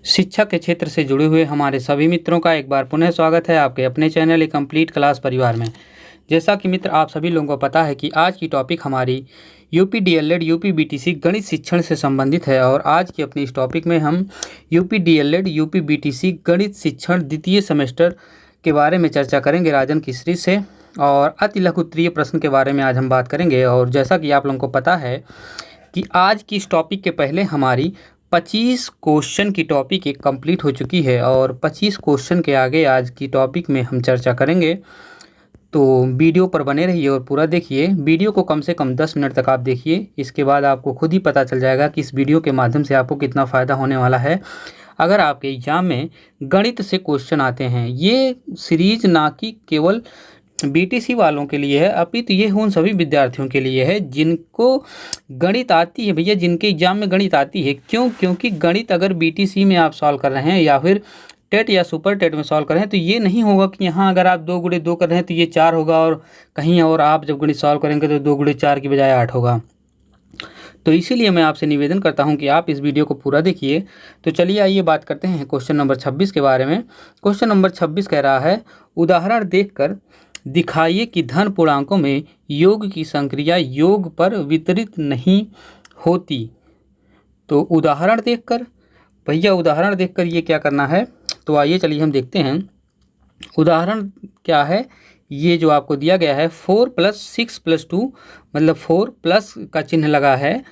शिक्षा के क्षेत्र से जुड़े हुए हमारे सभी मित्रों का एक बार पुनः स्वागत है आपके अपने चैनल ए कंप्लीट क्लास परिवार में। जैसा कि मित्र आप सभी लोगों को पता है कि आज की टॉपिक हमारी यूपी डीएलएड यूपी बीटीसी गणित शिक्षण से संबंधित है और आज की अपनी इस टॉपिक में हम यूपी डीएलएड यूपी बीटीसी गणित शिक्षण द्वितीय सेमेस्टर के बारे में चर्चा करेंगे राजन किसरी से, और अति लघु उत्तरीय प्रश्न के बारे में आज हम बात करेंगे। और जैसा कि आप लोगों को पता है कि आज की इस टॉपिक के पहले हमारी 25 क्वेश्चन की टॉपिक एक कंप्लीट हो चुकी है और 25 क्वेश्चन के आगे आज की टॉपिक में हम चर्चा करेंगे। तो वीडियो पर बने रहिए और पूरा देखिए। वीडियो को कम से कम 10 मिनट तक आप देखिए, इसके बाद आपको खुद ही पता चल जाएगा कि इस वीडियो के माध्यम से आपको कितना फ़ायदा होने वाला है। अगर आपके एग्ज़ाम में गणित से क्वेश्चन आते हैं, ये सीरीज ना कि केवल बीटीसी वालों के लिए है, अपितु ये उन सभी विद्यार्थियों के लिए है जिनको गणित आती है भैया, जिनके एग्जाम में गणित आती है। क्योंकि गणित अगर बीटीसी में आप सॉल्व कर रहे हैं या फिर टेट या सुपर टेट में सॉल्व कर रहे हैं तो ये नहीं होगा कि यहाँ अगर आप 2 गुणे 2 कर रहे हैं तो ये 4 होगा, और कहीं और आप जब गणित सॉल्व करेंगे तो 2 गुणे 4 की बजाय 8 होगा। तो इसीलिए मैं आपसे निवेदन करता हूं कि आप इस वीडियो को पूरा देखिए। तो चलिए आइए बात करते हैं क्वेश्चन नंबर 26 के बारे में। क्वेश्चन नंबर 26 कह रहा है, उदाहरण देखकर दिखाइए कि धन पूर्णांकों में योग की संक्रिया योग पर वितरित नहीं होती। तो उदाहरण देखकर भैया, उदाहरण देखकर ये क्या करना है, तो आइए चलिए हम देखते हैं। उदाहरण क्या है, ये जो आपको दिया गया है 4 + 6 + 2, मतलब 4 प्लस का चिन्ह लगा है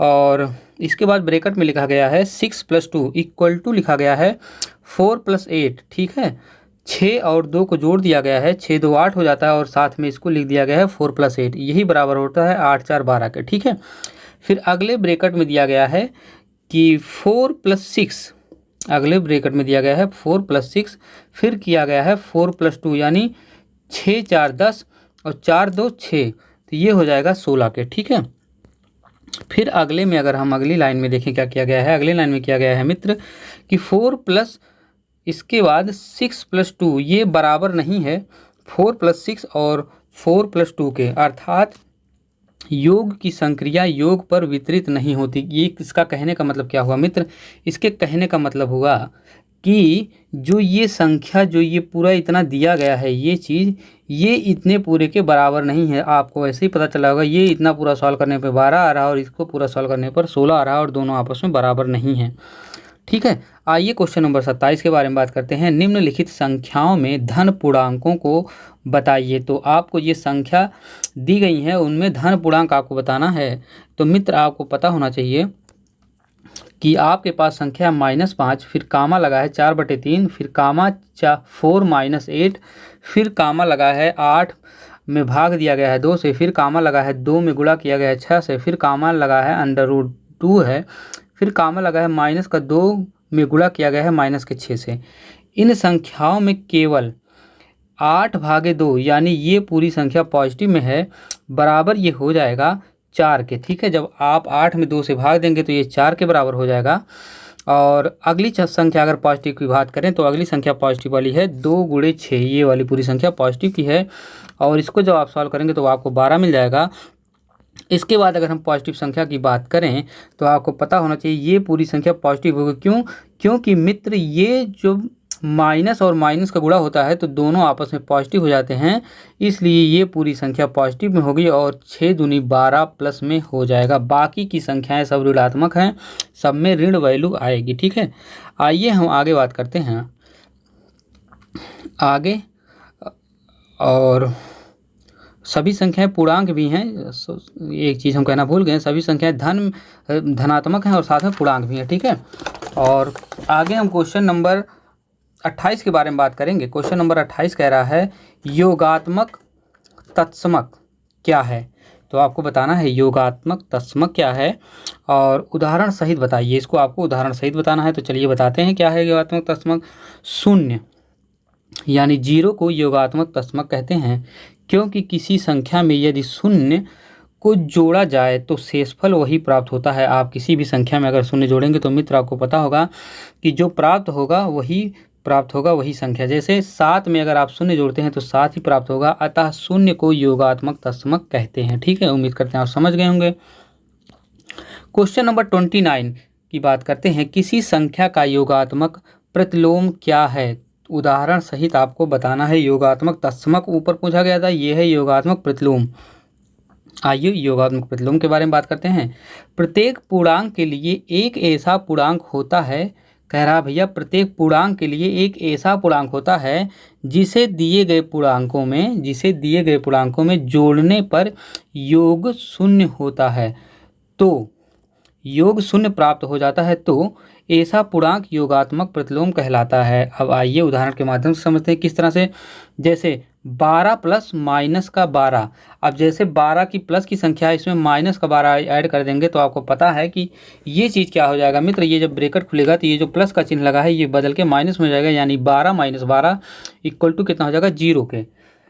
और इसके बाद ब्रैकेट में लिखा गया है 6 + 2 = लिखा गया है 4 + 8। ठीक है, 6 और 2 को जोड़ दिया गया है, 6 2 8 हो जाता है और साथ में इसको लिख दिया गया है 4 + 8, यही बराबर होता है 8 4 12 के। ठीक है, फिर अगले ब्रैकेट में दिया गया है कि 4 + 6, अगले ब्रैकेट में दिया गया है 4 + 6, फिर किया गया है 4 + 2 यानी 6 4 10 और 4 2 6, तो ये हो जाएगा 16 के। ठीक है, फिर अगले में अगर हम अगली लाइन में देखें क्या किया गया है, अगली लाइन में किया गया है मित्र कि 4 प्लस इसके बाद 6 + 2 ये बराबर नहीं है 4 + 6 और 4 + 2 के, अर्थात योग की संक्रिया योग पर वितरित नहीं होती। ये इसका कहने का मतलब क्या हुआ मित्र, इसके कहने का मतलब हुआ कि जो ये संख्या, जो ये पूरा इतना दिया गया है, ये चीज़ ये इतने पूरे के बराबर नहीं है। आपको ऐसे ही पता चला होगा, ये इतना पूरा सॉल्व करने पे 12 आ रहा है और इसको पूरा सॉल्व करने पर 16 आ रहा है और दोनों आपस में बराबर नहीं है। ठीक है, आइए क्वेश्चन नंबर 27 के बारे में बात करते हैं। निम्नलिखित संख्याओं में धन पूर्णांकों को बताइए। तो आपको ये संख्या दी गई है, उनमें धन पूर्णांक आपको बताना है। तो मित्र आपको पता होना चाहिए कि आपके पास संख्या -5, फिर कामा लगा है 4/3, फिर कामा 4 - 8, फिर कामा लगा है 8 में भाग दिया गया है 2 से, फिर कामा लगा है 2 में गुणा किया गया है 6 से, फिर कामा लगा है √2 है, फिर कामा लगा है -2 में गुणा किया गया है -6 से। इन संख्याओं में केवल 8/2 यानी ये पूरी संख्या पॉजिटिव में है, बराबर ये हो जाएगा 4 के। ठीक है, जब आप 8 में 2 से भाग देंगे तो ये 4 के बराबर हो जाएगा। और अगली संख्या अगर पॉजिटिव की बात करें तो अगली संख्या पॉजिटिव वाली है 2 × 6, ये वाली पूरी संख्या पॉजिटिव की है और इसको जब आप सॉल्व करेंगे तो आपको 12 मिल जाएगा। इसके बाद अगर हम पॉजिटिव संख्या की बात करें तो आपको पता होना चाहिए ये पूरी संख्या पॉजिटिव होगी। क्योंकि मित्र ये जो माइनस और माइनस का गुणा होता है तो दोनों आपस में पॉजिटिव हो जाते हैं, इसलिए ये पूरी संख्या पॉजिटिव में होगी और 6 दूनी 12 प्लस में हो जाएगा। बाकी की संख्याएं सब ऋणात्मक हैं, सब में ऋण वैल्यू आएगी। ठीक है, आइए हम आगे बात करते हैं आगे। और सभी संख्याएं पूर्णांक भी हैं, एक चीज़ हम कहना भूल गए, सभी संख्याएं धनात्मक हैं और साथ में पूर्णांक भी हैं। ठीक है, और आगे हम क्वेश्चन नंबर 28 के बारे में बात करेंगे। क्वेश्चन नंबर 28 कह रहा है, योगात्मक तत्समक क्या है। तो आपको बताना है योगात्मक तत्समक क्या है और उदाहरण सहित बताइए। इसको आपको उदाहरण सहित बताना है, तो चलिए बताते हैं क्या है योगात्मक तत्समक। 0 यानी 0 को योगात्मक तत्समक कहते हैं, क्योंकि किसी संख्या में यदि 0 को जोड़ा जाए तो शेषफल वही प्राप्त होता है। आप किसी भी संख्या में अगर 0 जोड़ेंगे तो मित्र आपको पता होगा कि जो प्राप्त होगा वही संख्या। जैसे 7 में अगर आप 0 जोड़ते हैं तो 7 ही प्राप्त होगा, अतः 0 को योगात्मक तत्समक कहते हैं। ठीक है, उम्मीद करते हैं आप समझ गए होंगे। क्वेश्चन नंबर 29 की बात करते हैं, किसी संख्या का योगात्मक प्रतिलोम क्या है? उदाहरण सहित आपको बताना है। योगात्मक तत्समक ऊपर पूछा गया था, ये है योगात्मक प्रतिलोम। आइए योगात्मक प्रतिलोम के बारे में बात करते हैं। प्रत्येक पूर्णांक के लिए एक ऐसा पूर्णांक होता है, कह रहा भैया प्रत्येक पूर्णांक के लिए एक ऐसा पूर्णांक होता है जिसे दिए गए पूर्णांकों में जोड़ने पर योग शून्य होता है, तो योग शून्य प्राप्त हो जाता है, तो ऐसा पूर्णांक योगात्मक प्रतिलोम कहलाता है। अब आइए उदाहरण के माध्यम से समझते हैं किस तरह से। जैसे 12 प्लस माइनस का 12। अब जैसे 12 की प्लस की संख्या है, इसमें माइनस का 12 ऐड कर देंगे तो आपको पता है कि ये चीज़ क्या हो जाएगा मित्र, ये जब ब्रैकेट खुलेगा तो ये जो प्लस का चिन्ह लगा है ये बदल के माइनस में हो जाएगा, यानी 12 माइनस 12 इक्वल टू कितना हो जाएगा, 0 के।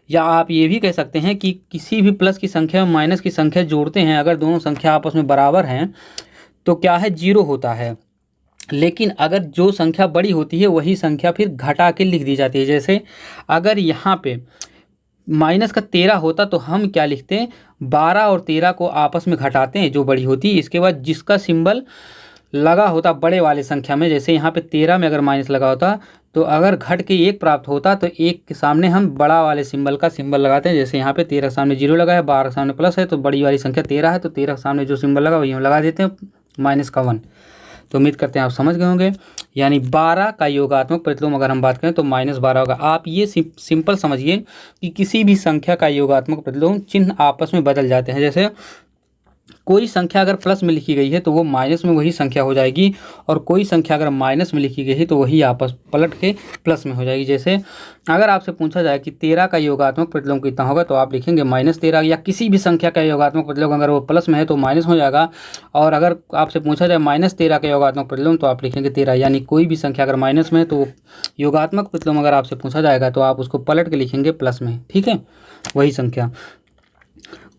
या आप ये भी कह सकते हैं कि किसी भी प्लस की संख्या में माइनस की संख्या जोड़ते हैं, अगर दोनों संख्या आपस में बराबर हैं तो क्या है, 0 होता है। लेकिन अगर जो संख्या बड़ी होती है वही संख्या फिर घटा के लिख दी जाती है। जैसे अगर यहाँ पे माइनस का 13 होता तो हम क्या लिखते हैं, 12 और 13 को आपस में घटाते हैं जो बड़ी होती है, इसके बाद जिसका सिंबल लगा होता बड़े वाले संख्या में, जैसे यहाँ पे 13 में अगर माइनस लगा होता तो अगर घट के 1 प्राप्त होता तो 1 के सामने हम बड़ा वाले सिंबल का सिंबल लगाते हैं। जैसे यहाँ पे 13 के सामने 0 लगा है, 12 के सामने प्लस है, तो बड़ी वाली संख्या 13 है, तो 13 के सामने जो सिंबल लगा वही हम लगा देते हैं, माइनस का 1। तो उम्मीद करते हैं आप समझ गए होंगे। यानी 12 का योगात्मक प्रतिलोम अगर हम बात करें तो -12 होगा। आप ये सिंपल समझिए कि किसी भी संख्या का योगात्मक प्रतिलोम चिन्ह आपस में बदल जाते हैं। जैसे कोई संख्या अगर प्लस में लिखी गई है तो वो माइनस में वही संख्या हो जाएगी, और कोई संख्या अगर माइनस में लिखी गई है तो वही आपस पलट के प्लस में हो जाएगी। जैसे अगर आपसे पूछा जाए कि 13 का योगात्मक प्रतिलोम कितना होगा तो आप लिखेंगे -13, या किसी भी संख्या का योगात्मक प्रतिलोम अगर वो प्लस में है तो माइनस हो जाएगा। और अगर आपसे पूछा जाए -13 का योगात्मक प्रतिलोम तो आप लिखेंगे 13, यानी कोई भी संख्या अगर माइनस में है तो योगात्मक प्रतिलोम अगर आपसे पूछा जाएगा तो आप उसको पलट के लिखेंगे प्लस में, ठीक है, वही संख्या।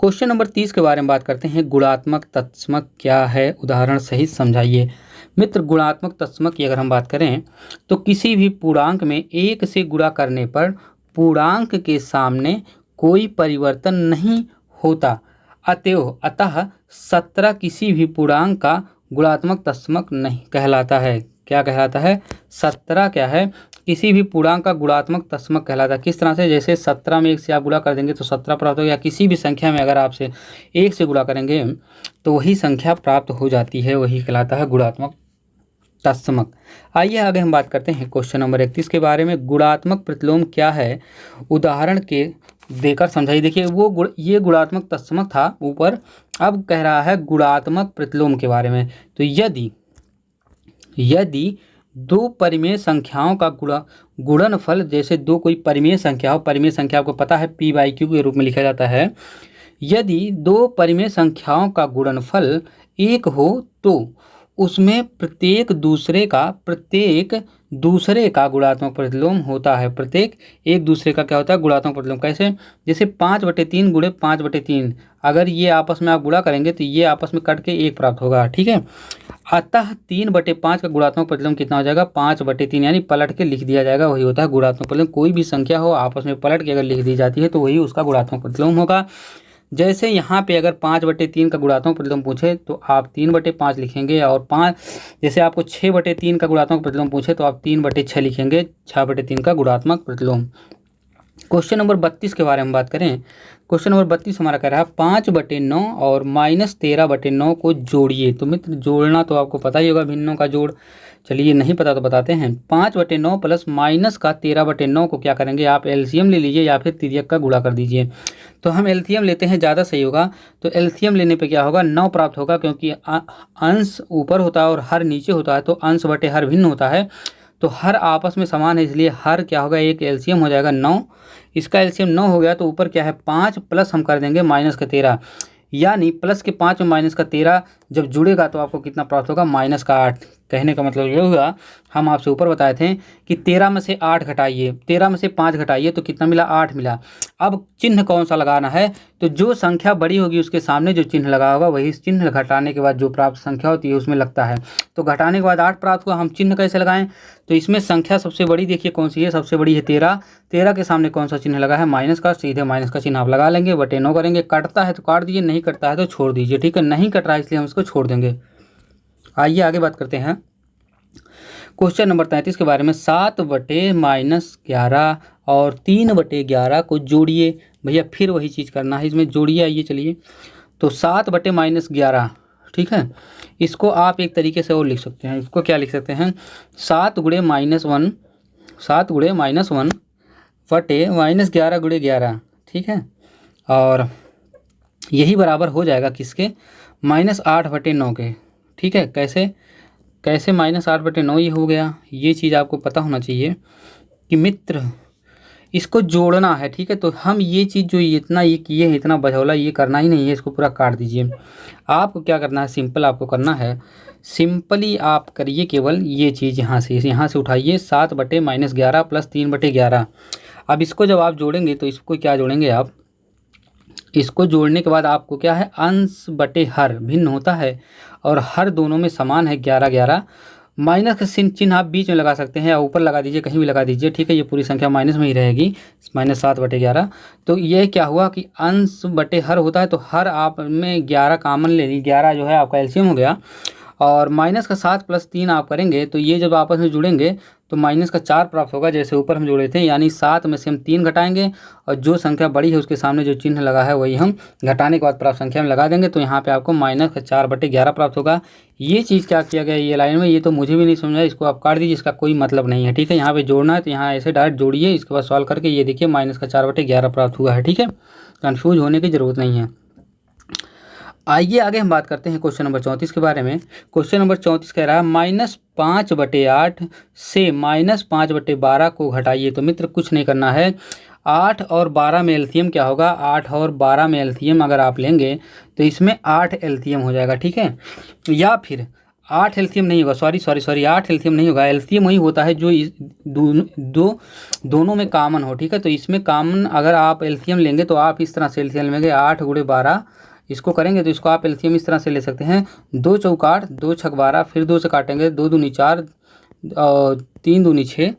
क्वेश्चन नंबर 30 के बारे में बात करते हैं। गुणात्मक तत्समक क्या है, उदाहरण सहित समझाइए। मित्र गुणात्मक तत्समक की अगर हम बात करें तो किसी भी पूर्णांक में 1 से गुणा करने पर पूर्णांक के सामने कोई परिवर्तन नहीं होता, अतः 17 किसी भी पूर्णांक का गुणात्मक तत्समक नहीं कहलाता है। क्या कहलाता है, 17 क्या है, किसी भी पूर्णांक का गुणात्मक तत्समक कहलाता है। किस तरह से, जैसे 17 में 1 से आप गुणा कर देंगे तो 17 प्राप्त हो गया। किसी भी संख्या में अगर आपसे 1 से गुणा करेंगे तो वही संख्या प्राप्त हो जाती है, वही कहलाता है गुणात्मक तत्समक। आइए आगे हम बात करते हैं क्वेश्चन नंबर 31 के बारे में। गुणात्मक प्रतिलोम क्या है, उदाहरण के देकर समझाइए। देखिए ये गुणात्मक तत्समक था ऊपर, अब कह रहा है गुणात्मक प्रतिलोम के बारे में। तो यदि दो परिमेय संख्याओं का गुणनफल, जैसे दो कोई परिमेय संख्या हो, परिमेय संख्या आपको पता है p/q के रूप में लिखा जाता है। यदि दो परिमेय संख्याओं का गुणनफल 1 हो तो उसमें प्रत्येक दूसरे का गुणात्मक प्रतिलोम होता है। प्रत्येक एक दूसरे का क्या होता है, गुणात्मक प्रतिलोम। कैसे, जैसे 5/3 गुणे 5/3, अगर ये आपस में आप गुणा करेंगे तो ये आपस में कट के 1 प्राप्त होगा, ठीक है। अतः 3/5 का गुणात्मक प्रतिलोम कितना हो जाएगा, 5/3, यानी पलट के लिख दिया जाएगा, वही होता है गुणात्मक प्रतिलोम। कोई भी संख्या हो आपस में पलट के अगर लिख दी जाती है तो वही उसका गुणात्मक प्रतिलोम होगा। जैसे यहाँ पे अगर 5/3 का गुणात्मक प्रतिलोम पूछे तो आप 3/5 लिखेंगे, और जैसे आपको 6/3 का गुणात्मक प्रतिलोम पूछे तो आप 3/6 लिखेंगे, 6/3 का गुणात्मक प्रतिलोम। क्वेश्चन नंबर 32 के बारे में बात करें। क्वेश्चन नंबर 32 हमारा कह रहा है 5/9 और -13/9 को जोड़िए। तो मित्र जोड़ना तो आपको पता ही होगा, भिन्नों का जोड़। चलिए नहीं पता तो बताते हैं। 5/9 प्लस माइनस का 13/9 को क्या करेंगे, आप एलसीएम ले लीजिए या फिर तिर्यक का गुणा कर दीजिए। तो हम एलसीएम लेते हैं, ज़्यादा सही होगा। तो एलसीएम लेने पे क्या होगा, 9 प्राप्त होगा, क्योंकि अंश ऊपर होता है और हर नीचे होता है, तो अंश बटे हर भिन्न होता है, तो हर आपस में समान है, इसलिए हर क्या होगा, एक एलसीएम हो जाएगा 9। इसका एलसीएम 9 हो गया तो ऊपर क्या है 5 प्लस हम कर देंगे माइनस का 13, यानी प्लस के 5 में माइनस का 13 जब जुड़ेगा तो आपको कितना प्राप्त होगा, माइनस का 8। कहने का मतलब ये हुआ, हम आपसे ऊपर बताए थे कि 13 में से 8 घटाइए, 13 में से 5 घटाइए तो कितना मिला, 8 मिला। अब चिन्ह कौन सा लगाना है, तो जो संख्या बड़ी होगी उसके सामने जो चिन्ह लगा होगा वही चिन्ह घटाने के बाद जो प्राप्त संख्या होती है उसमें लगता है। तो घटाने के बाद 8 प्राप्त हुआ, हम चिन्ह कैसे लगाएं, तो इसमें संख्या सबसे बड़ी देखिए कौन सी है, सबसे बड़ी है 13। 13 के सामने कौन सा चिन्ह लगा है, माइनस का, सीधे माइनस का चिन्ह आप लगा लेंगे, बटे 9 करेंगे। कटता है तो काट दीजिए, नहीं कटता है तो छोड़ दीजिए, ठीक है। नहीं कट रहा है इसलिए हम इसको छोड़ देंगे। आइए आगे बात करते हैं क्वेश्चन नंबर 33 के बारे में। 7/-11 और 3/11 को जोड़िए। भैया फिर वही चीज़ करना है, इसमें जोड़िए। आइए चलिए, तो 7/-11, ठीक है, इसको आप एक तरीके से और लिख सकते हैं। इसको क्या लिख सकते हैं, 7×-1, 7×-1 बटे -11×11, ठीक है, और यही बराबर हो जाएगा किसके, -8/9 के। ठीक है, कैसे -8/9 ये हो गया, ये चीज़ आपको पता होना चाहिए कि मित्र इसको जोड़ना है। ठीक है, तो हम ये चीज़ जो इतना ये किए हैं, इतना बचौला ये करना ही नहीं है, इसको पूरा काट दीजिए। आपको क्या करना है, सिंपल आपको करना है, सिंपली आप करिए केवल ये चीज़ यहाँ से उठाइए, 7/-11 + 3/11। अब इसको जब आप जोड़ेंगे तो इसको क्या जोड़ेंगे आप, इसको जोड़ने के बाद आपको क्या है, अंश बटे हर भिन्न होता है और हर दोनों में समान है 11/11। माइनस का चिन्ह आप बीच में लगा सकते हैं या ऊपर लगा दीजिए, कहीं भी लगा दीजिए। ठीक है, ये पूरी संख्या माइनस में ही रहेगी, -7/11। तो ये क्या हुआ कि अंश बटे हर होता है, तो हर आप में 11 कॉमन ले लीजिए, 11 जो है आपका एलसीएम हो गया, और -7 + 3 आप करेंगे तो ये जब आपस में जुड़ेंगे तो -4 प्राप्त होगा, जैसे ऊपर हम जोड़े थे। यानी 7 में से हम 3 घटाएंगे और जो संख्या बड़ी है उसके सामने जो चिन्ह लगा है वही हम घटाने के बाद प्राप्त संख्या में लगा देंगे, तो यहाँ पे आपको -4/11 प्राप्त होगा। ये चीज़ क्या किया गया ये लाइन में, ये तो मुझे भी नहीं समझा, इसको आप काट दीजिए, इसका कोई मतलब नहीं है। ठीक है, यहाँ पे जोड़ना है तो यहाँ ऐसे डायरेक्ट जोड़िए, इसके बाद सॉल्व करके ये देखिए -4/11 प्राप्त हुआ है। ठीक है, कन्फ्यूज होने की ज़रूरत नहीं है। आइए आगे हम बात करते हैं क्वेश्चन नंबर 34 के बारे में। क्वेश्चन नंबर 34 कह रहा है -5/8 से -5/12 को घटाइए। तो मित्र कुछ नहीं करना है, 8 और 12 में एलसीएम क्या होगा, 8 और 12 में एलसीएम अगर आप लेंगे तो इसमें 8 एलसीएम हो जाएगा। ठीक है, या फिर 8 एलसीएम नहीं होगा, सॉरी 8 एलसीएम नहीं होगा, एलसीएम वही होता है जो इस दोनों में कॉमन हो। ठीक है, तो इसमें कॉमन अगर आप एलसीएम लेंगे तो आप इस तरह से एलसीएम लेंगे, 8×12 इसको करेंगे तो इसको आप एलसीएम इस तरह से ले सकते हैं, 2 चौक 8, 2 छक 12, फिर 2 से काटेंगे, 2 दूनी 4 और 3 दूनी 6,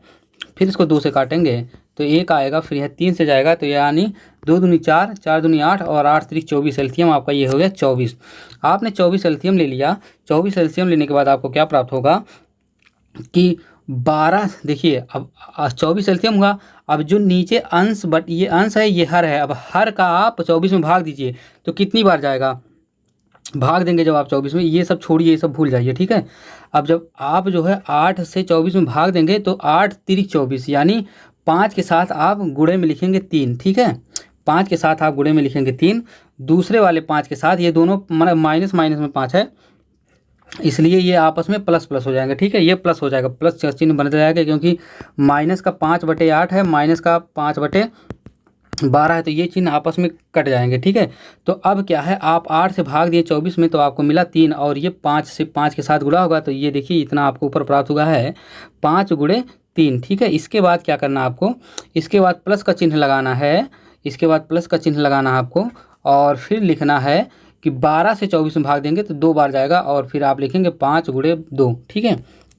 फिर इसको 2 से काटेंगे तो 1 आएगा, फिर यह 3 से जाएगा, तो यानी 2 दूनी 4, 4 दूनी 8 और 8 3 24, एलसीएम आपका ये हो गया 24। आपने 24 एलसीएम ले लिया। 24 एलसीएम लेने के बाद आपको क्या प्राप्त होगा कि 12, देखिए अब 24 एलसीएम हुआ। अब जो नीचे अंश बट ये अंश है ये हर है, अब हर का आप 24 में भाग दीजिए तो कितनी बार जाएगा, भाग देंगे जब आप 24 में, ये सब छोड़िए, ये सब भूल जाइए। ठीक है, अब जब आप जो है 8 से 24 में भाग देंगे तो 8 3 24, यानी 5 के साथ आप गुणे में लिखेंगे 3। ठीक है, 5 के साथ आप गुणे में लिखेंगे 3, दूसरे वाले 5 के साथ, ये दोनों माइनस में 5 है, इसलिए ये आपस में प्लस प्लस हो जाएंगे। ठीक है, ये प्लस हो जाएगा, प्लस चिन्ह बन जाएगा, क्योंकि माइनस का 5/8 है, माइनस का 5/12 है, तो ये चिन्ह आपस में कट जाएंगे। ठीक है, तो अब क्या है, आप 8 से भाग दिए 24 में तो आपको मिला 3, और ये 5 के साथ गुणा होगा तो ये देखिए इतना आपको ऊपर प्राप्त हुआ है, 5×3। ठीक है, इसके बाद क्या करना आपको, इसके बाद प्लस का चिन्ह लगाना है, इसके बाद प्लस का चिन्ह लगाना है आपको, और फिर लिखना है कि 12 से 24 में भाग देंगे तो 2 बार जाएगा, और फिर आप लिखेंगे 5×2। ठीक है,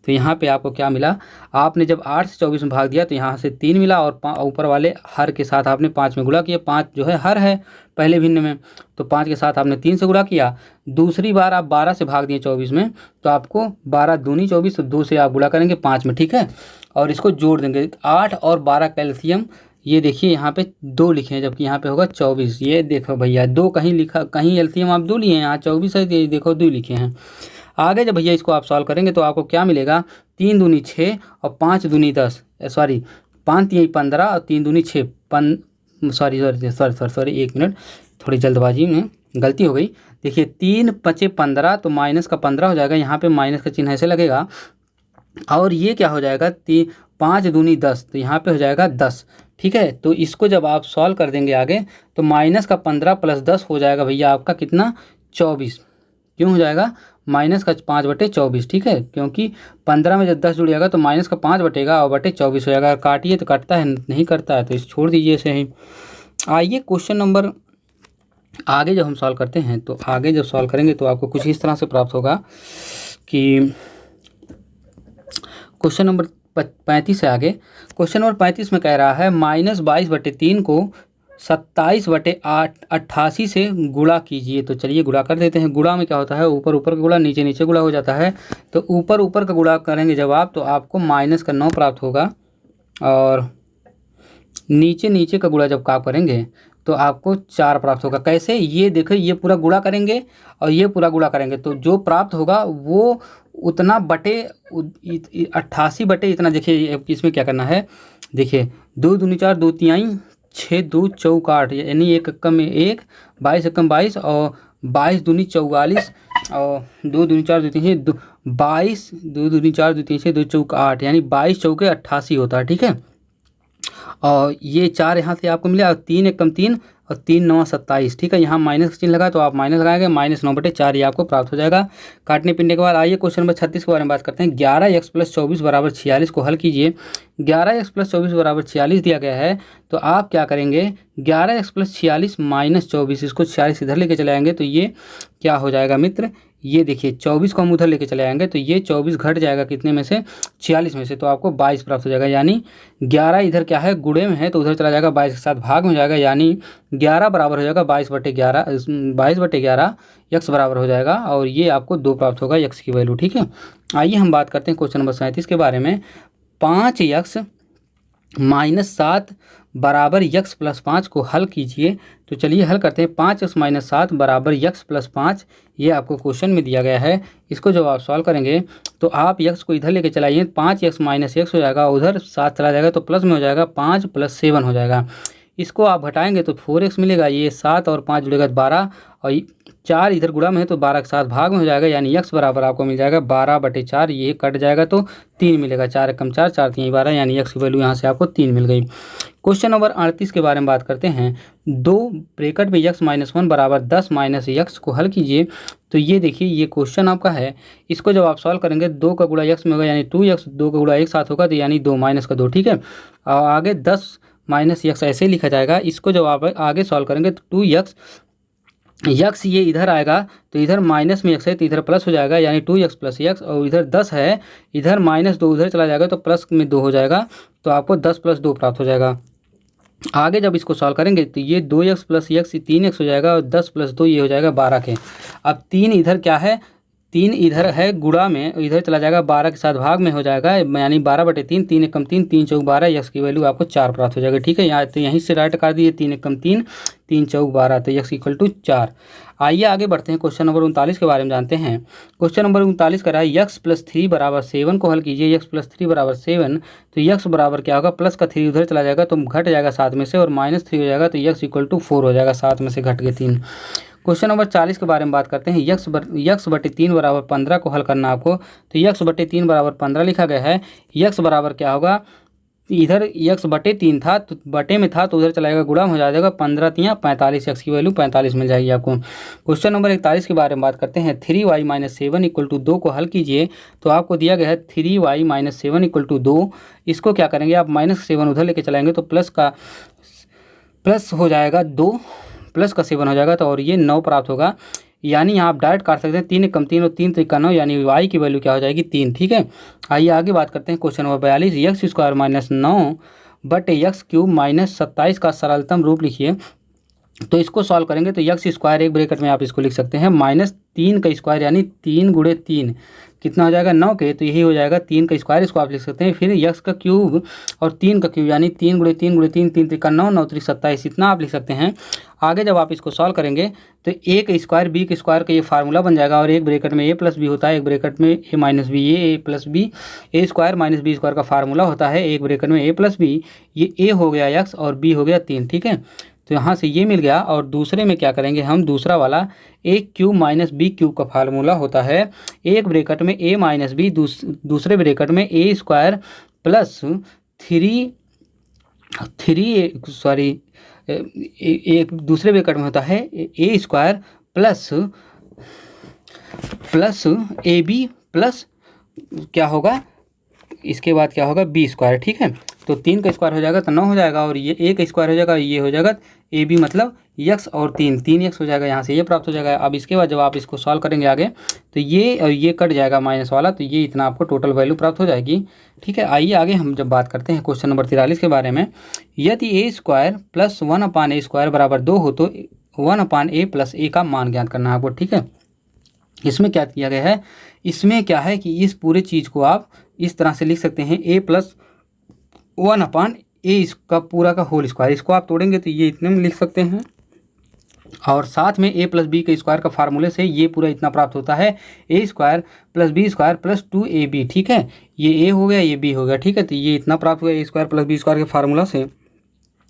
तो यहाँ पे आपको क्या मिला, आपने जब 8 से 24 में भाग दिया तो यहाँ से 3 मिला, और ऊपर वाले हर के साथ आपने 5 में गुणा किया, 5 जो है हर है पहले भिन्न में, तो 5 के साथ आपने 3 से गुणा किया। दूसरी बार आप 12 से भाग दिए 24 में तो आपको 12 दूनी 24, तो 2 से आप गुणा करेंगे 5 में। ठीक है, और इसको जोड़ देंगे, 8 और 12 का एलसीएम, ये देखिए यहाँ पे 2 लिखे हैं जबकि यहाँ पे होगा 24। ये देखो भैया 2 कहीं लिखा, कहीं एलसीएम आप 2 लिए हैं, यहाँ 24 है, ये देखो 2 लिखे हैं। आगे जब भैया इसको आप सॉल्व करेंगे तो आपको क्या मिलेगा, 3 दूनी 6 और 5 दूनी 10, सॉरी 5 3 15 और 3 दूनी 6, सॉरी 1 मिनट, थोड़ी जल्दबाजी में गलती हो गई। देखिए 3 5 15, तो माइनस का 15 हो जाएगा, यहाँ पे माइनस का चिन्ह ऐसे लगेगा, और ये क्या हो जाएगा, 5 दूनी 10, तो यहाँ पे हो जाएगा 10। ठीक है, तो इसको जब आप सॉल्व कर देंगे आगे तो माइनस का 15 + 10 हो जाएगा भैया आपका कितना, 24। क्यों हो जाएगा, माइनस का 5/24। ठीक है, क्योंकि 15 में जब 10 जुड़ जाएगा तो माइनस का 5 बटेगा और बटे 24 हो जाएगा। अगर काटिए तो कटता है, नहीं करता है तो इसे छोड़ दीजिए ऐसे ही। आइए क्वेश्चन नंबर आगे जब हम सॉल्व करते हैं तो आगे जब सॉल्व करेंगे तो आपको कुछ इस तरह से प्राप्त होगा कि क्वेश्चन नंबर 35 से आगे, क्वेश्चन नंबर 35 में कह रहा है -22/3 को 27/88 से गुणा कीजिए। तो चलिए गुणा कर देते हैं। गुणा में क्या होता है, ऊपर ऊपर का गुणा नीचे नीचे गुणा हो जाता है। तो ऊपर ऊपर का गुणा करेंगे जब आप, तो आपको -9 प्राप्त होगा, और नीचे नीचे का गुणा जब आप करेंगे तो आपको 4 प्राप्त होगा। कैसे, ये देखो, ये पूरा गुणा करेंगे और ये पूरा गुणा करेंगे तो जो प्राप्त होगा वो उतना बटे 88 बटे इतना। देखिए इसमें क्या करना है, देखिए 2 दूनी 4, 2 तिहाई 6, 2 चौका 8, यानी 1 एकम में 1, 22 एकम 22, और 22 दूनी 44, और 2 दूनी 4, 2 तीन 22, 2 दूनी 4, 2 तीन 2 चौका 8, यानी 22 चौके 88 होता है। ठीक है, और ये 4 यहाँ से आपको मिला, और 3 एकम 3 और 3 9 27। ठीक है, यहाँ माइनस का चिन्ह लगा तो आप माइनस लगाएंगे, -9/4 ये आपको प्राप्त हो जाएगा। काटने पिटने के बाद आइए क्वेश्चन नंबर 36 के बारे में बात करते हैं। 11x + 24 = 46 को हल कीजिए। 11x + 24 = 46 दिया गया है, तो आप क्या करेंगे, 11x + 46 - 24, इसको 46 इधर लेके चले आएंगे तो ये क्या हो जाएगा मित्र, ये देखिए 24 को हम उधर लेके चले आएंगे तो ये 24 घट जाएगा कितने में से, 46 में से, तो आपको 22 प्राप्त हो जाएगा। यानी 11 इधर क्या है, गुणे में है तो उधर चला जाएगा, 22 के साथ भाग में हो जाएगा, यानी 11 बराबर हो जाएगा 22/11, 22/11 x बराबर हो जाएगा, और ये आपको 2 प्राप्त होगा x की वैल्यू। ठीक है, आइए हम बात करते हैं क्वेश्चन नंबर 37 के बारे में। 5x - 7 बराबर x + 5 को हल कीजिए। तो चलिए हल करते हैं। 5x - 7 बराबर x + 5, ये आपको क्वेश्चन में दिया गया है। इसको जब आप सॉल्व करेंगे तो आप x को इधर लेके चलाइए, 5x - x हो जाएगा, उधर 7 चला जाएगा तो प्लस में हो जाएगा, 5 + 7 हो जाएगा। इसको आप घटाएंगे तो 4x मिलेगा, ये 7 और 5 जुड़ेगा 12, और 4 इधर गुणा में है तो 12 के साथ भाग में हो जाएगा, यानी x बराबर आपको मिल जाएगा 12/4, ये कट जाएगा तो 3 मिलेगा, 4 एकम 4, 4 3 12, यानी x की वैल्यू यहाँ से आपको 3 मिल गई। क्वेश्चन नंबर 38 के बारे में बात करते हैं। 2 ब्रैकेट में x - 1 बराबर 10 - x को हल कीजिए। तो ये देखिए ये क्वेश्चन आपका है, इसको जब आप सॉल्व करेंगे 2 का गुणा x में होगा, यानी 2x, 2 का गुणा एक साथ होगा तो यानी 2 - का 2। ठीक है, और आगे 10 - x ऐसे लिखा जाएगा। इसको जब आप आगे सॉल्व करेंगे तो 2x, यक्स ये इधर आएगा तो इधर माइनस में x है तो इधर प्लस हो जाएगा, यानी 2x + x, और इधर 10 है, इधर -2 उधर चला जाएगा तो प्लस में 2 हो जाएगा, तो आपको 10 + 2 प्राप्त हो जाएगा। आगे जब इसको सॉल्व करेंगे तो ये 2x + x 3x हो जाएगा, और 10 + 2 ये हो जाएगा 12 के। अब 3 इधर क्या है, 3 इधर है गुणा में, इधर चला जाएगा 12 के साथ भाग में हो जाएगा, यानी 12/3, 3 एकम 3, 3 चौक 12, x की वैल्यू आपको 4 प्राप्त हो जाएगा। ठीक है, यहाँ तो यहीं से राइट कर दिए, 3 एकम 3, 3 चौक 12, तो x = 4। आइए आगे बढ़ते हैं, क्वेश्चन नंबर 39 के बारे में जानते हैं। क्वेश्चन नंबर 39 कह रहा है x + 3 = 7 को हल कीजिए। x + 3 = 7, तो x बराबर क्या होगा, प्लस का 3 उधर चला जाएगा तो घट जाएगा 7 में से, और -3 हो जाएगा तो x = 4 हो जाएगा, 7 में से घट के 3। क्वेश्चन नंबर 40 के बारे में बात करते हैं। x/3 = 15 को हल करना आपको, तो x/3 = 15 लिखा गया है। x बराबर क्या होगा, इधर x/3 था तो बटे में था तो उधर चलाएगा, गुणा हो जाएगा, 15 × 3 = 45, x की वैल्यू 45 मिल जाएगी आपको। क्वेश्चन नंबर 41 के बारे में बात करते हैं। 3y - 7 = 2 को हल कीजिए। तो आपको दिया गया है 3y - 7 = 2। इसको क्या करेंगे आप, -7 उधर लेके चलाएंगे तो प्लस हो जाएगा 2, प्लस का 7 हो जाएगा, तो और ये 9 प्राप्त होगा। यानी यहाँ आप डायरेक्ट काट सकते हैं, 3 एकम 3 और 3 त्रिका 9, यानी y की वैल्यू क्या हो जाएगी, 3। ठीक है, आइए आगे बात करते हैं। क्वेश्चन नंबर 42, x² - 9/x³ - 27 का सरलतम रूप लिखिए। तो इसको सॉल्व करेंगे तो x², एक ब्रैकेट में आप इसको लिख सकते हैं, -3 का स्क्वायर, यानी 3 × 3 कितना हो जाएगा, 9 के, तो यही हो जाएगा 3 का स्क्वायर, इसको आप लिख सकते हैं। फिर x का क्यूब और 3 का क्यूब, यानी 3 × 3 × 3, 3 त्रिका 9, 9 त्रिक 27, इतना आप लिख सकते हैं। आगे जब आप इसको सॉल्व करेंगे तो a का स्क्वायर b के स्क्वायर का ये फार्मूला बन जाएगा, और एक ब्रैकेट में a + b होता है, एक ब्रैकेट में a - b, ये a + b, a² - b² का फार्मूला होता है, एक ब्रैकेट में a + b, ये a हो गया x और b हो गया 3। ठीक है, तो यहाँ से ये मिल गया, और दूसरे में क्या करेंगे हम, दूसरा वाला a³ - b³ का फार्मूला होता है, एक ब्रैकेट में a - b, दूसरे ब्रैकेट में a² + 3 एक दूसरे ब्रैकेट में होता है a² प्लस ab प्लस क्या होगा, इसके बाद क्या होगा b²। ठीक है, तो 3 का स्क्वायर हो जाएगा तो 9 हो जाएगा, और ये a का स्क्वायर हो जाएगा, ये हो जाएगा ab मतलब x और 3x हो जाएगा, यहाँ से ये प्राप्त हो जाएगा। अब इसके बाद जब आप इसको सॉल्व करेंगे आगे तो ये और ये कट जाएगा माइनस वाला, तो ये इतना आपको टोटल वैल्यू प्राप्त हो जाएगी। ठीक है, आइए आगे हम जब बात करते हैं क्वेश्चन नंबर 43 के बारे में। यदि a square plus 1/a square बराबर 2 हो तो 1/a प्लस a का मान ज्ञात करना है आपको। ठीक है, इसमें क्या किया गया है, इसमें क्या है कि इस पूरे चीज़ को आप इस तरह से लिख सकते हैं a प्लस 1/a इसका पूरा का होल स्क्वायर, इसको आप तोड़ेंगे तो ये इतने में लिख सकते हैं, और साथ में a प्लस बी के स्क्वायर का फार्मूले से ये पूरा इतना प्राप्त होता है, a square plus B square plus 2ab। ठीक है, ये a हो गया, ये b हो गया। ठीक है, तो ये इतना प्राप्त हुआ a square plus B square के फार्मूला से।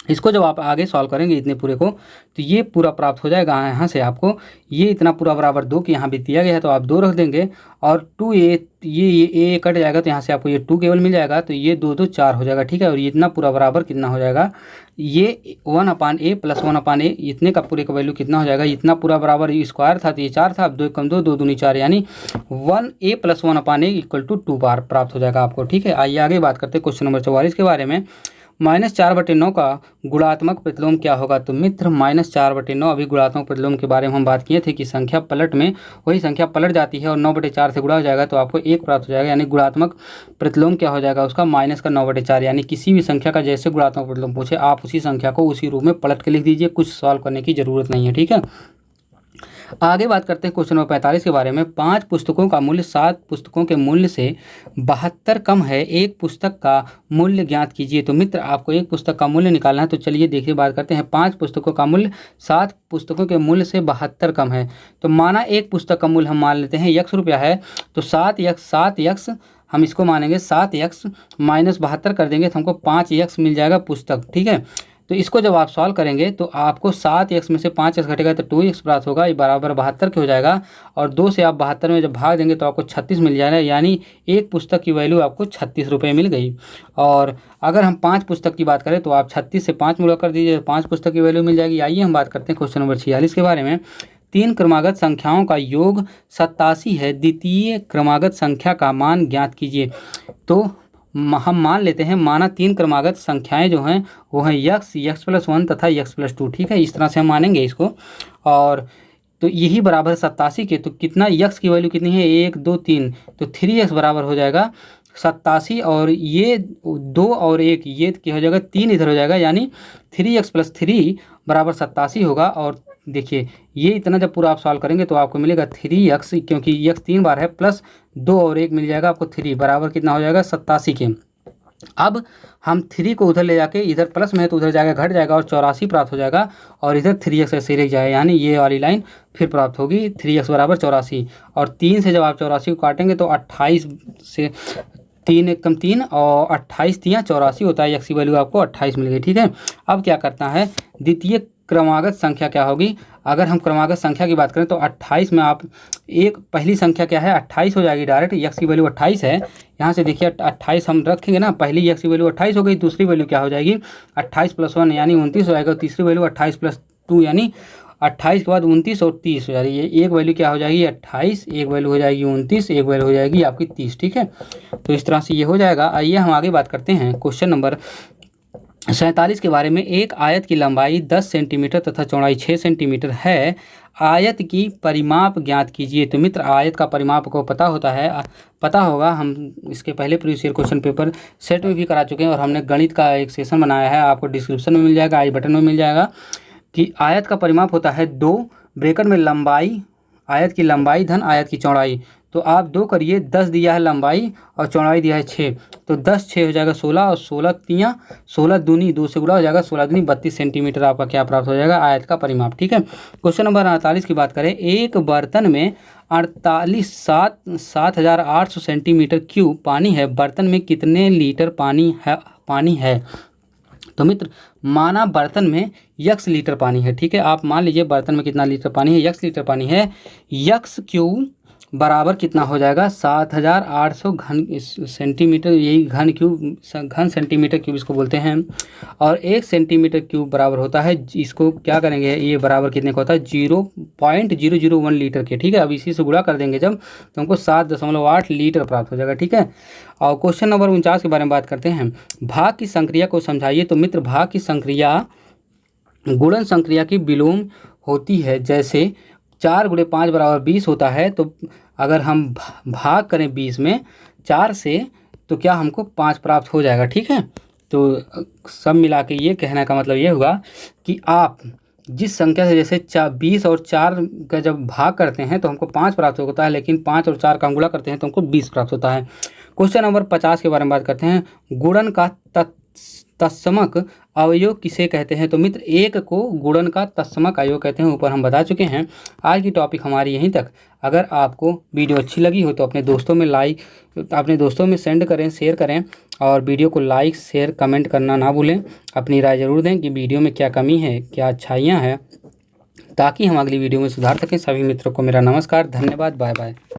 इसको जब आप आगे सॉल्व करेंगे इतने पूरे को तो ये पूरा प्राप्त हो जाएगा। यहाँ से आपको ये इतना पूरा बराबर 2 की यहाँ भी दिया गया है तो आप 2 रख देंगे, और 2a ये a कट जाएगा तो यहाँ से आपको ये 2 केवल मिल जाएगा, तो ये 2 2 4 हो जाएगा। ठीक है, और ये इतना पूरा बराबर कितना हो जाएगा, ये 1/a प्लस 1/a इतने का पूरे का वैल्यू कितना हो जाएगा, इतना पूरा बराबर ये स्क्वायर था तो ये 4 था, अब 2 कम 2 2 दूनी 4 यानी 1a plus 1/a equal to 2 बार प्राप्त हो जाएगा आपको। ठीक है, आइए आगे बात करते हैं क्वेश्चन नंबर 44 के बारे में। -4/9 का गुणात्मक प्रतिलोम क्या होगा। तो मित्र -4/9 अभी गुणात्मक प्रतिलोम के बारे में हम बात किए थे कि संख्या पलट में वही संख्या पलट जाती है और 9/4 से गुणा हो जाएगा तो आपको 1 प्राप्त हो जाएगा, यानी गुणात्मक प्रतिलोम क्या हो जाएगा उसका माइनस का 9/4। यानी किसी भी संख्या का जैसे गुणात्मक प्रतिलोम पूछे आप उसी संख्या को उसी रूप में पलट के लिख दीजिए, कुछ सॉल्व करने की जरूरत नहीं है। ठीक है, आगे बात करते हैं क्वेश्चन नंबर 45 के बारे में। 5 पुस्तकों का मूल्य 7 पुस्तकों के मूल्य से 72 कम है, एक पुस्तक का मूल्य ज्ञात कीजिए। तो मित्र आपको एक पुस्तक का मूल्य निकालना है, तो चलिए देखिए बात करते हैं। 5 पुस्तकों का मूल्य 7 पुस्तकों के मूल्य से 72 कम है, तो माना एक पुस्तक का मूल्य हम मान लेते हैं ₹1 है, तो 7x हम इसको मानेंगे 7x माइनस 72 कर देंगे तो हमको 5x मिल जाएगा पुस्तक। ठीक है, तो इसको जब आप सॉल्व करेंगे तो आपको 7x में से 5x घटेगा तो 2x प्राप्त होगा, ये बराबर 72 के हो जाएगा, और 2 से आप 72 में जब भाग देंगे तो आपको 36 मिल जाएगा, यानी एक पुस्तक की वैल्यू आपको ₹36 मिल गई। और अगर हम 5 पुस्तक की बात करें तो आप 36 से 5 गुणा कर दीजिए, 5 पुस्तक की वैल्यू मिल जाएगी। आइए हम बात करते हैं क्वेश्चन नंबर 46 के बारे में। 3 क्रमागत संख्याओं का योग 87 है, द्वितीय क्रमागत संख्या का मान ज्ञात कीजिए। तो हम मान लेते हैं, माना 3 क्रमागत संख्याएं जो हैं वो हैं x+1 तथा x+2। ठीक है, इस तरह से हम मानेंगे इसको, और तो यही बराबर 87 के, तो कितना x की वैल्यू कितनी है 1 2 3, तो 3x बराबर हो जाएगा 87, और ये 2 और 1 ये क्या हो जाएगा 3 इधर हो जाएगा, यानी 3x + 3 बराबर 87 होगा। और देखिए ये इतना जब पूरा आप सॉल्व करेंगे तो आपको मिलेगा 3x, क्योंकि x 3 बार है, प्लस 2 और 1 मिल जाएगा आपको 3 बराबर कितना हो जाएगा 87 के। अब हम 3 को उधर ले जाके इधर प्लस में है तो उधर जाएगा घट जाएगा और 84 प्राप्त हो जाएगा, और इधर 3x ऐसे रह जाएगा, यानी ये वाली लाइन फिर प्राप्त होगी 3x बराबर 84, और 3 से जब आप 84 को काटेंगे तो 28 से 3 × 3 और 28 3 84 होता है, x की वैल्यू आपको 28 मिल गई। ठीक है, अब क्या करता है, द्वितीय क्रमागत संख्या क्या होगी। अगर हम क्रमागत संख्या की बात करें तो 28 में आप एक पहली संख्या क्या है 28 हो जाएगी डायरेक्ट, x की वैल्यू 28 है। यहाँ से देखिए 28 हम रखेंगे ना, पहली x की वैल्यू 28 हो गई, दूसरी वैल्यू क्या हो जाएगी 28 + 1 यानी 29 हो जाएगा, तीसरी वैल्यू 28 + 2 यानी 28 के बाद 29 और 30 हो जाएगी। ये एक वैल्यू क्या हो जाएगी 28, एक वैल्यू हो जाएगी 29, एक वैल्यू हो जाएगी आपकी 30। ठीक है, तो इस तरह से ये हो जाएगा। आइए हम आगे बात करते हैं क्वेश्चन नंबर 47 के बारे में। एक आयत की लंबाई 10 सेंटीमीटर तथा चौड़ाई 6 सेंटीमीटर है, आयत की परिमाप ज्ञात कीजिए। तो मित्र आयत का परिमाप को पता होगा, हम इसके पहले previous year question paper set में भी करा चुके हैं, और हमने गणित का एक सेशन बनाया है, आपको डिस्क्रिप्शन में मिल जाएगा, आई बटन में मिल जाएगा, कि आयत का परिमाप होता है 2 ब्रैकेट में लंबाई, आयत की लंबाई धन आयत की चौड़ाई। तो आप 2 करिए, 10 दिया है लंबाई और चौड़ाई दिया है 6, तो 10 6 हो जाएगा 16, और 16 दूनी 2 से गुणा हो जाएगा, 16 दूनी 32 सेंटीमीटर आपका क्या प्राप्त हो जाएगा आयत का परिमाप। ठीक है, क्वेश्चन नंबर 48 की बात करें। एक बर्तन में 7,800 सेंटीमीटर क्यूब पानी है, बर्तन में कितने लीटर पानी है। तो मित्र माना बर्तन में x लीटर पानी है। ठीक है, आप मान लीजिए बर्तन में कितना लीटर पानी है, x लीटर पानी है, x क्यूब बराबर कितना हो जाएगा 7800 घन सेंटीमीटर, यही घन सेंटीमीटर क्यूब इसको बोलते हैं। और 1 सेंटीमीटर क्यूब बराबर होता है, इसको क्या करेंगे, ये बराबर कितने का होता है 0.001 लीटर के। ठीक है, अब इसी से गुणा कर देंगे जब, तो हमको 7.8 लीटर प्राप्त हो जाएगा। ठीक है, और क्वेश्चन नंबर 49 के बारे में बात करते हैं। भाग की संक्रिया को समझाइए। तो मित्र, भाग की संक्रिया गुणन संक्रिया की विलोम होती है। जैसे 4 × 5 = 20 होता है, तो अगर हम भाग करें 20 में 4 से, तो क्या हमको 5 प्राप्त हो जाएगा। ठीक है, तो सब मिला के ये कहने का मतलब ये हुआ कि आप जिस संख्या से, जैसे 20 और 4 का जब भाग करते हैं तो हमको 5 प्राप्त होता है, लेकिन 5 और 4 का गुणा करते हैं तो हमको 20 प्राप्त होता है। क्वेश्चन नंबर 50 के बारे में बात करते हैं। गुणन का तत्समक अवयव किसे कहते हैं। तो मित्र, 1 को गुणन का तत्समक अवयव कहते हैं, ऊपर हम बता चुके हैं। आज की टॉपिक हमारी यहीं तक। अगर आपको वीडियो अच्छी लगी हो तो अपने दोस्तों में सेंड करें, शेयर करें, और वीडियो को लाइक शेयर कमेंट करना ना भूलें। अपनी राय ज़रूर दें कि वीडियो में क्या कमी है, क्या अच्छाइयाँ हैं, ताकि हम अगली वीडियो में सुधार सकें। सभी मित्रों को मेरा नमस्कार, धन्यवाद, बाय बाय।